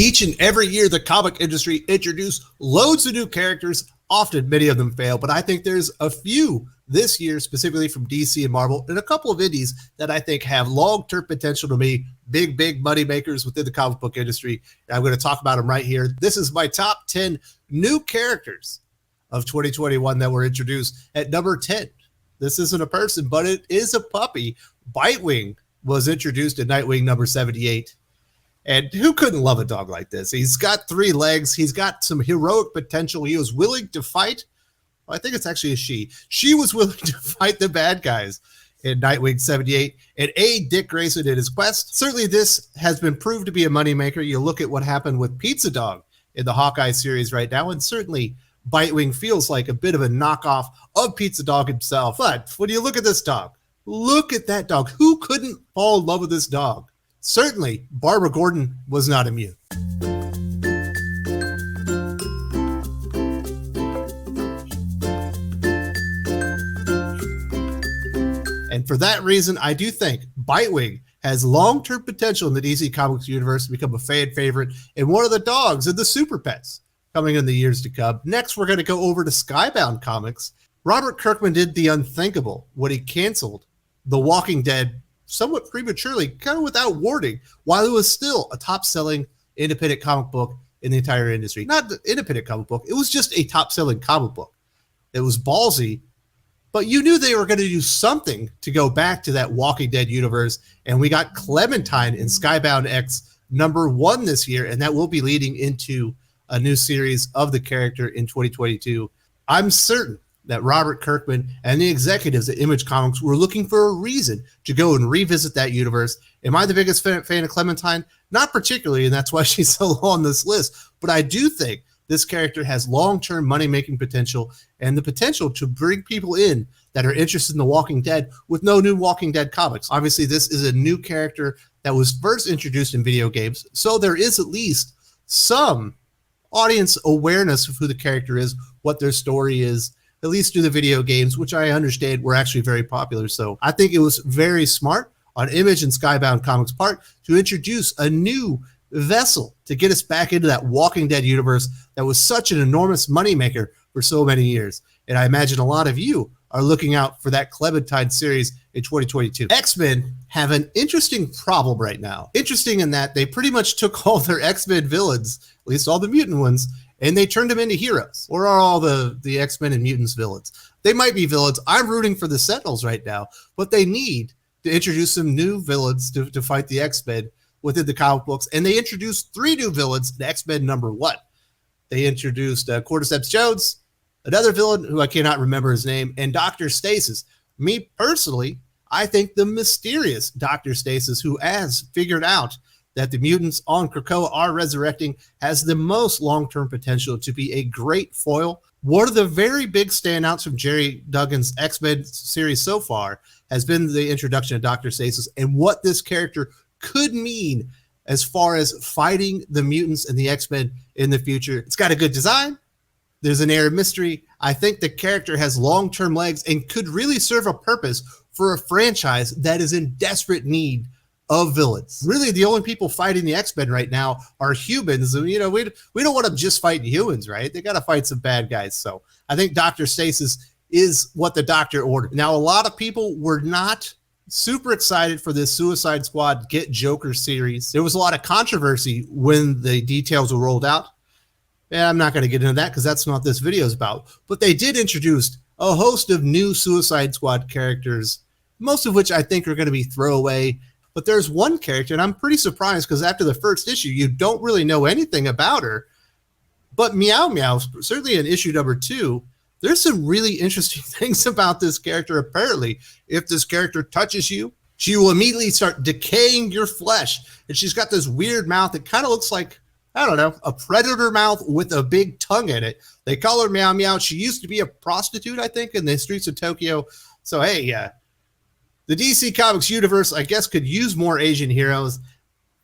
Each and every year, the comic industry introduces loads of new characters. Often, many of them fail, but I think there's a few this year, specifically from DC and Marvel, and a couple of indies that I think have long-term potential to be big money makers within the comic book industry. And I'm going to talk about them right here. This is my top 10 new characters of 2021 that were introduced. At number 10, this isn't a person, but it is a puppy. Bitewing was introduced at Nightwing number 78. And who couldn't love a dog like this? He's got 3 legs. He's got some heroic potential. He was willing to fight. Well, I think it's actually a she. She was willing to fight the bad guys in Nightwing 78 and aid Dick Grayson in his quest. Certainly this has been proved to be a moneymaker. You look at what happened with Pizza Dog in the Hawkeye series right now, and certainly Bitewing feels like a bit of a knockoff of Pizza Dog himself. But when you look at this dog, look at that dog. Who couldn't fall in love with this dog? Certainly, Barbara Gordon was not immune. And for that reason, I do think Bitewing has long-term potential in the DC Comics universe to become a fan favorite and one of the dogs in the Super Pets coming in the years to come. Next, we're going to go over to Skybound Comics. Robert Kirkman did the unthinkable when he canceled The Walking Dead somewhat prematurely, kind of without warning, while it was still a top-selling independent comic book in the entire industry. Not the independent comic book, it was just a top-selling comic book. It was ballsy, but you knew they were going to do something to go back to that Walking Dead universe, and we got Clementine in Skybound X number 1 this year, and that will be leading into a new series of the character in 2022. I'm certain that Robert Kirkman and the executives at Image Comics were looking for a reason to go and revisit that universe. Am I the biggest fan of Clementine? Not particularly, and that's why she's so low on this list. But I do think this character has long-term money-making potential and the potential to bring people in that are interested in The Walking Dead with no new Walking Dead comics. Obviously, this is a new character that was first introduced in video games, so there is at least some audience awareness of who the character is, what their story is, at least through the video games, which I understand were actually very popular. So I think it was very smart on Image and Skybound Comics' part to introduce a new vessel to get us back into that Walking Dead universe that was such an enormous moneymaker for so many years. And I imagine a lot of you are looking out for that Clementine series in 2022. X-Men have an interesting problem right now. Interesting in that they pretty much took all their X-Men villains, at least all the mutant ones, and they turned them into heroes. Or are all the X-Men and mutants villains? They might be villains. I'm rooting for the Sentinels right now, but they need to introduce some new villains to fight the X-Men within the comic books. And they introduced 3 new villains in X-Men number 1. They introduced Cordyceps Jones, another villain who I cannot remember his name, and Dr. Stasis. Me personally, I think the mysterious Dr. Stasis, who has figured out that the mutants on Krakoa are resurrecting, has the most long-term potential to be a great foil. One of the very big standouts from Jerry Duggan's X-Men series so far has been the introduction of Dr. Stasis and what this character could mean as far as fighting the mutants and the X-Men in the future. It's got a good design. There's an air of mystery. I think the character has long-term legs and could really serve a purpose for a franchise that is in desperate need of villains. Really, the only people fighting the X-Men right now are humans. And, we don't want them just fighting humans, right? They got to fight some bad guys. So I think Dr. Stasis is what the doctor ordered. Now, a lot of people were not super excited for this Suicide Squad Get Joker series. There was a lot of controversy when the details were rolled out. And I'm not going to get into that because that's not what this video is about. But they did introduce a host of new Suicide Squad characters, most of which I think are going to be throwaway. But there's one character, and I'm pretty surprised because after the first issue, you don't really know anything about her. But Meow Meow, certainly in issue number 2, there's some really interesting things about this character. Apparently, if this character touches you, she will immediately start decaying your flesh. And she's got this weird mouth that kind of looks like, I don't know, a predator mouth with a big tongue in it. They call her Meow Meow. She used to be a prostitute, I think, in the streets of Tokyo. So, hey, the DC Comics universe, I guess, could use more Asian heroes.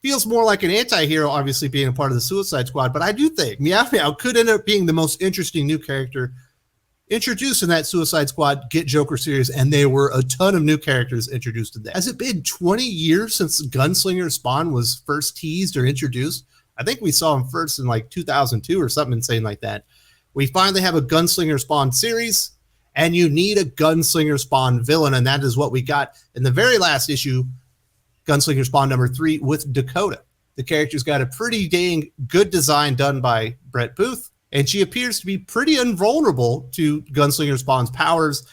Feels more like an anti-hero, obviously, being a part of the Suicide Squad. But I do think Meow Meow could end up being the most interesting new character introduced in that Suicide Squad Get Joker series, and there were a ton of new characters introduced in that. Has it been 20 years since Gunslinger Spawn was first teased or introduced? I think we saw him first in like 2002 or something insane like that. We finally have a Gunslinger Spawn series, and you need a Gunslinger Spawn villain, and that is what we got in the very last issue, Gunslinger Spawn number 3 with Dakota. The character's got a pretty dang good design done by Brett Booth, and she appears to be pretty invulnerable to Gunslinger Spawn's powers.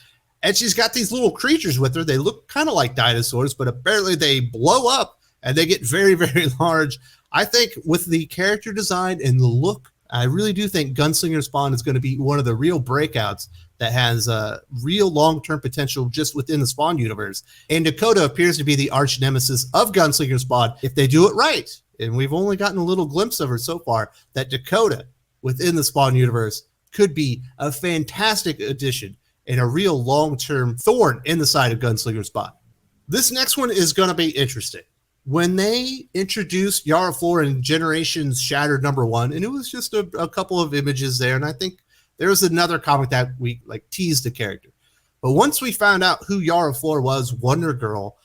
And she's got these little creatures with her. They look kind of like dinosaurs, but apparently they blow up and they get very, very large. I think with the character design and the look, I really do think Gunslinger Spawn is going to be one of the real breakouts that has real long-term potential just within the Spawn universe. And Dakota appears to be the arch nemesis of Gunslinger Spawn if they do it right. And we've only gotten a little glimpse of her so far, that Dakota within the Spawn universe could be a fantastic addition and a real long-term thorn in the side of Gunslinger Spawn. This next one is going to be interesting. When they introduced Yara Flor in Generations Shattered number 1, and it was just a couple of images there, and I think there was another comic that we like teased the character. But once we found out who Yara Flor was, Wonder Girl,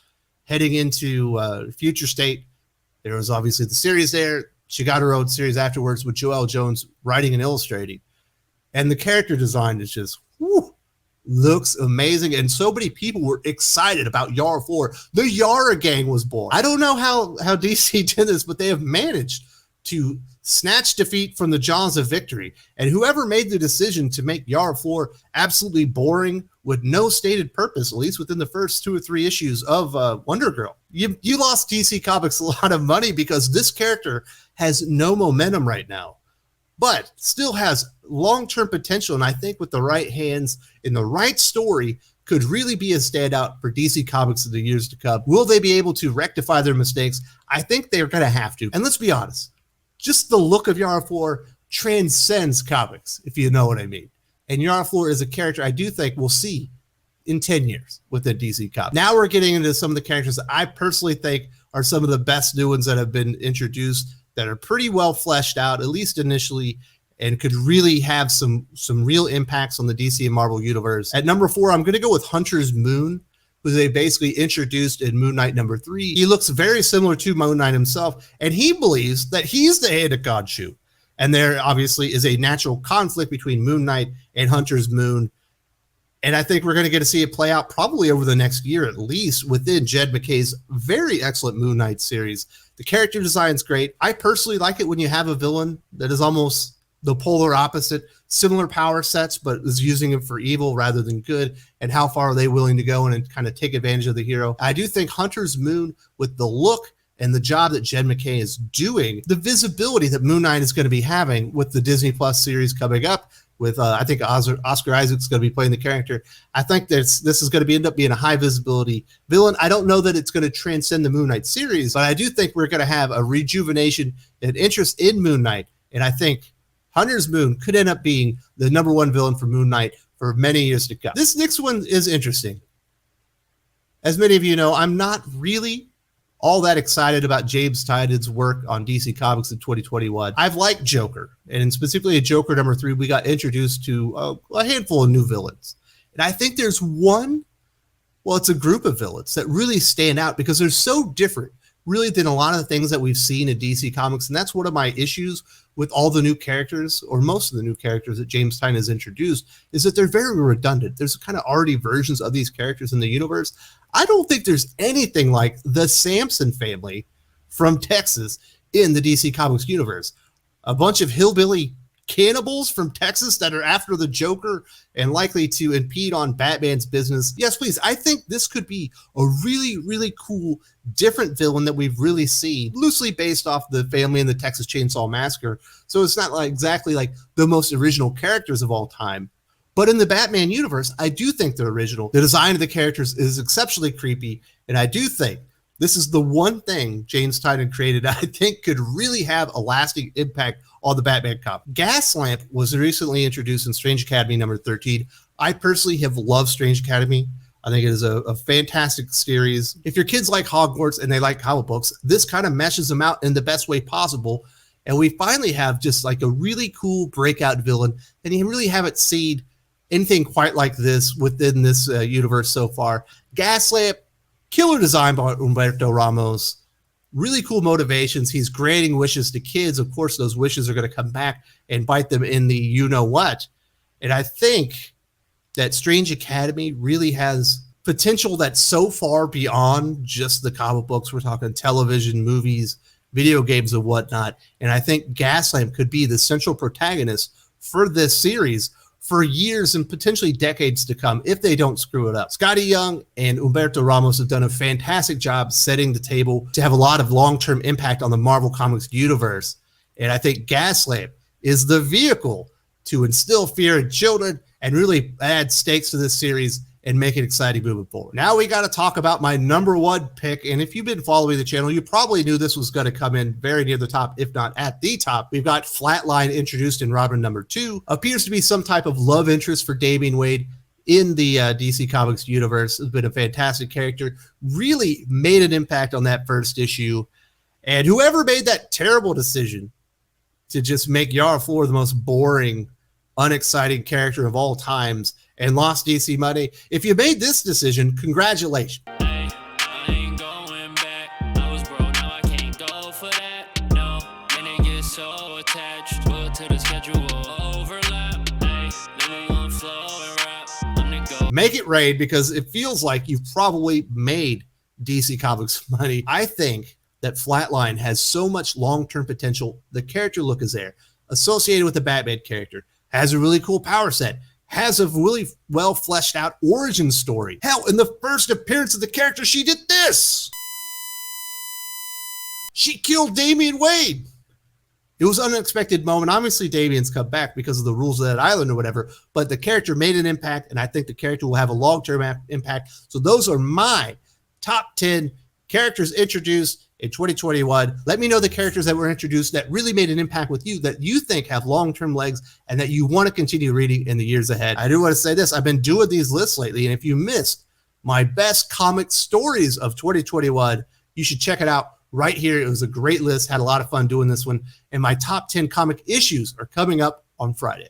heading into Future State, there was obviously the series there. She got her own series afterwards with Joelle Jones writing and illustrating. And the character design is just, whew, looks amazing. And so many people were excited about Yara Flor. The Yara gang was born. I don't know how DC did this, but they have managed to snatch defeat from the jaws of victory. And whoever made the decision to make Yara Flor absolutely boring with no stated purpose, at least within the first 2 or 3 issues of Wonder Girl, you lost DC Comics a lot of money, because this character has no momentum right now, but still has long-term potential. And I think with the right hands in the right story, could really be a standout for DC Comics in the years to come. Will they be able to rectify their mistakes? I think they're going to have to. And let's be honest, just the look of Yara Flor transcends comics, if you know what I mean. And Yara Flor is a character I do think we'll see in 10 years within DC Comics. Now we're getting into some of the characters that I personally think are some of the best new ones that have been introduced, that are pretty well fleshed out, at least initially, and could really have some real impacts on the DC and Marvel universe. At number 4, I'm going to go with Hunter's Moon, who they basically introduced in Moon Knight number 3. He looks very similar to Moon Knight himself, and he believes that he's the hand of Khonshu. And there obviously is a natural conflict between Moon Knight and Hunter's Moon. And I think we're going to get to see it play out probably over the next year, at least within Jed MacKay's very excellent Moon Knight series. The character design's great. I personally like it when you have a villain that is almost the polar opposite, similar power sets, but is using them for evil rather than good. And how far are they willing to go and kind of take advantage of the hero? I do think Hunter's Moon, with the look and the job that Jed MacKay is doing, the visibility that Moon Knight is going to be having with the Disney Plus series coming up, with I think Oscar Isaac's going to be playing the character. I think this is going to end up being a high visibility villain. I don't know that it's going to transcend the Moon Knight series, but I do think we're going to have a rejuvenation and interest in Moon Knight. And I think Hunter's Moon could end up being the number 1 villain for Moon Knight for many years to come. This next one is interesting. As many of you know, I'm not really all that excited about James Tynion's work on DC Comics in 2021. I've liked Joker, and specifically in Joker number 3, we got introduced to a handful of new villains. And I think there's it's a group of villains that really stand out because they're so different, really, than a lot of the things that we've seen in DC Comics. And that's one of my issues with all the new characters, or most of the new characters that James Tynion has introduced, is that they're very redundant. There's kind of already versions of these characters in the universe. I don't think there's anything like the Sampson family from Texas in the DC Comics universe. A bunch of hillbilly cannibals from Texas that are after the Joker and likely to impede on Batman's business. Yes, please. I think this could be a really, really cool, different villain that we've really seen, loosely based off the family in the Texas Chainsaw Massacre. So it's not exactly like the most original characters of all time. But in the Batman universe, I do think they're original. The design of the characters is exceptionally creepy, and I do think this is the one thing James Tynion created I think could really have a lasting impact on the Batman comic. Gaslamp was recently introduced in Strange Academy number 13. I personally have loved Strange Academy. I think it is a fantastic series. If your kids like Hogwarts and they like comic books, this kind of meshes them out in the best way possible. And we finally have just like a really cool breakout villain, and you really haven't seen anything quite like this within this universe so far. Gaslamp, killer design by Humberto Ramos. really cool motivations. He's granting wishes to kids. Of course, those wishes are going to come back and bite them in the you-know-what. And I think that Strange Academy really has potential that's so far beyond just the comic books. We're talking television, movies, video games, and whatnot. And I think Gaslamp could be the central protagonist for this series for years and potentially decades to come if they don't screw it up. Scotty Young and Humberto Ramos have done a fantastic job setting the table to have a lot of long-term impact on the Marvel Comics universe. And I think Gaslamp is the vehicle to instill fear in children and really add stakes to this series and make it exciting moving forward. Now we got to talk about my number one pick. And if you've been following the channel, you probably knew this was going to come in very near the top, if not at the top. We've got Flatline introduced in Robin number 2. Appears to be some type of love interest for Damian Wade in the DC Comics universe. Has been a fantastic character. Really made an impact on that first issue. And whoever made that terrible decision to just make Yara the most boring, unexciting character of all times and lost DC money. If you made this decision, congratulations. I ain't going back. I was broke, now I can't go for that. No, and they get so attached to the schedule overlap. Living on flow and rap. I'm the go. Make it rain, because it feels like you've probably made DC Comics money. I think that Flatline has so much long-term potential. The character look is there, associated with the Batman character, has a really cool power set, has a really well fleshed out origin story. Hell, in the first appearance of the character, she did this. She killed Damian Wade. It was an unexpected moment. Obviously, Damian's come back because of the rules of that island or whatever, but the character made an impact, and I think the character will have a long-term impact. So those are my top 10 characters introduced in 2021. Let me know the characters that were introduced that really made an impact with you, that you think have long-term legs and that you want to continue reading in the years ahead. I do want to say this. I've been doing these lists lately, and if you missed my best comic stories of 2021, you should check it out right here. It was a great list. Had a lot of fun doing this one. And my top 10 comic issues are coming up on Friday.